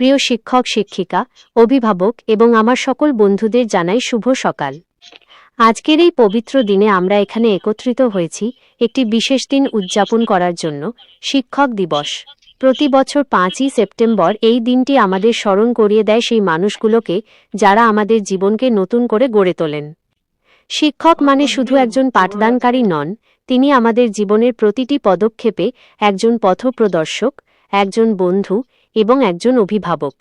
প্রিয় শিক্ষক শিক্ষিকা, অভিভাবক এবং আমার সকল বন্ধুদের জানাই শুভ সকাল। আজকের এই পবিত্র দিনে আমরা এখানে একত্রিত হয়েছি একটি বিশেষ দিন উদযাপন করার জন্য, শিক্ষক দিবস। প্রতি বছর 5ই সেপ্টেম্বর এই দিনটি আমাদের স্মরণ করিয়ে দেয় সেই মানুষগুলোকে যারা আমাদের জীবনকে নতুন করে গড়ে তোলেন। শিক্ষক মানে শুধু একজন পাঠদানকারী নন, তিনি আমাদের জীবনের প্রতিটি পদক্ষেপে একজন পথপ্রদর্শক, একজন বন্ধু এবং একজন অভিভাবক।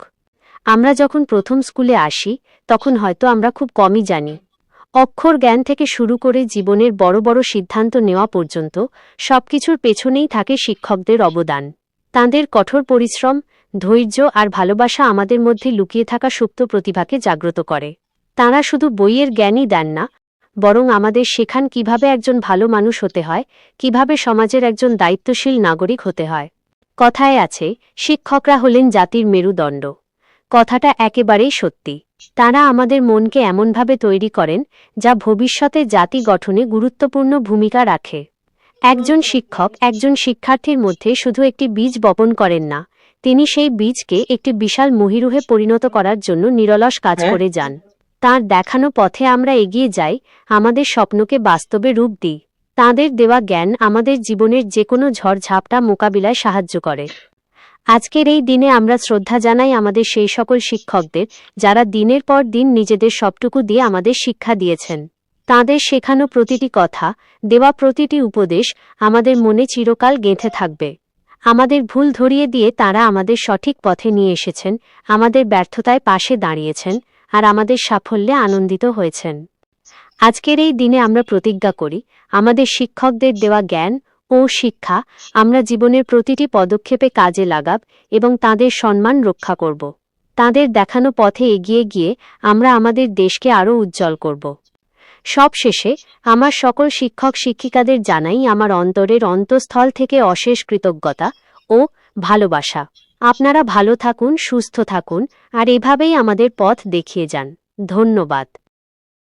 আমরা যখন প্রথম স্কুলে আসি তখন হয়তো আমরা খুব কমই জানি। অক্ষর জ্ঞান থেকে শুরু করে জীবনের বড় বড় সিদ্ধান্ত নেওয়া পর্যন্ত সবকিছুর পেছনেই থাকে শিক্ষকদের অবদান। তাঁদের কঠোর পরিশ্রম, ধৈর্য আর ভালোবাসা আমাদের মধ্যে লুকিয়ে থাকা সুপ্ত প্রতিভাকে জাগ্রত করে। তাঁরা শুধু বইয়ের জ্ঞানই দেন না, বরং আমাদের শেখান কিভাবে একজন ভালো মানুষ হতে হয়, কিভাবে সমাজের একজন দায়িত্বশীল নাগরিক হতে হয়। কথায় আছে, শিক্ষকরা হলেন জাতির মেরুদণ্ড। কথাটা একেবারেই সত্যি। তাঁরা আমাদের মনকে এমনভাবে তৈরি করেন যা ভবিষ্যতে জাতি গঠনে গুরুত্বপূর্ণ ভূমিকা রাখে। একজন শিক্ষক একজন শিক্ষার্থীর মধ্যে শুধু একটি বীজ বপন করেন না, তিনি সেই বীজকে একটি বিশাল মহিরুহে পরিণত করার জন্য নিরলস কাজ করে যান। তাঁর দেখানো পথে আমরা এগিয়ে যাই, আমাদের স্বপ্নকে বাস্তবে রূপ দিই। তাঁদের দেওয়া জ্ঞান আমাদের জীবনের যে কোনো ঝড়ঝাপটা মোকাবিলায় সাহায্য করে। আজকের এই দিনে আমরা শ্রদ্ধা জানাই আমাদের সেই সকল শিক্ষকদের যারা দিনের পর দিন নিজেদের সবটুকু দিয়ে আমাদের শিক্ষা দিয়েছেন। তাঁদের শেখানো প্রতিটি কথা, দেওয়া প্রতিটি উপদেশ আমাদের মনে চিরকাল গেঁথে থাকবে। আমাদের ভুল ধরিয়ে দিয়ে তাঁরা আমাদের সঠিক পথে নিয়ে এসেছেন, আমাদের ব্যর্থতায় পাশে দাঁড়িয়েছেন আর আমাদের সাফল্যে আনন্দিত হয়েছেন। আজকের এই দিনে আমরা প্রতিজ্ঞা করি, আমাদের শিক্ষকদের দেওয়া জ্ঞান ও শিক্ষা আমরা জীবনের প্রতিটি পদক্ষেপে কাজে লাগাব এবং তাঁদের সম্মান রক্ষা করব। তাঁদের দেখানো পথে এগিয়ে গিয়ে আমরা আমাদের দেশকে আরও উজ্জ্বল করব। সবশেষে আমার সকল শিক্ষক শিক্ষিকাদের জানাই আমার অন্তরের অন্তঃস্থল থেকে অশেষ কৃতজ্ঞতা ও ভালোবাসা। আপনারা ভালো থাকুন, সুস্থ থাকুন আর এভাবেই আমাদের পথ দেখিয়ে যান। ধন্যবাদ।